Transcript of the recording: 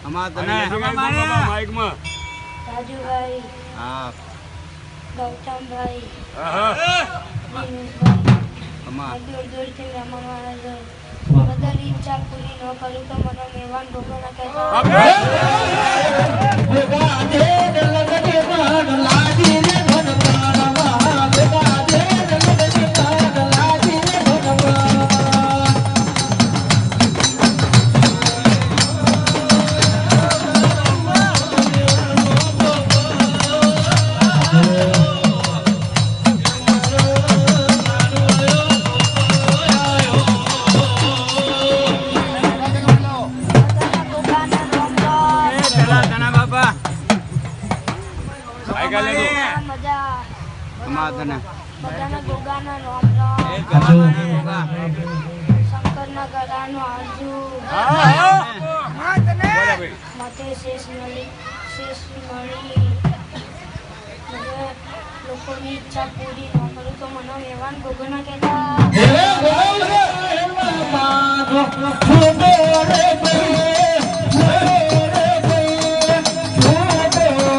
અમાર તને માઈક માં રાજુભાઈ હા ગૌતમભાઈ અમાર દૂર દૂરથી મહેમાન આવે છે બધાની ઈચ્છા પૂરી ન કરું તો મને મહેમાન ભોગવના કહેતા બધાના ગોગાના રામ રામ શંકરના ગળાનો આજુ માથે શેષ મળી લોકોની ઈચ્છા પૂરી ન કરું તો મને મહેમાન ભોગવના કહેતા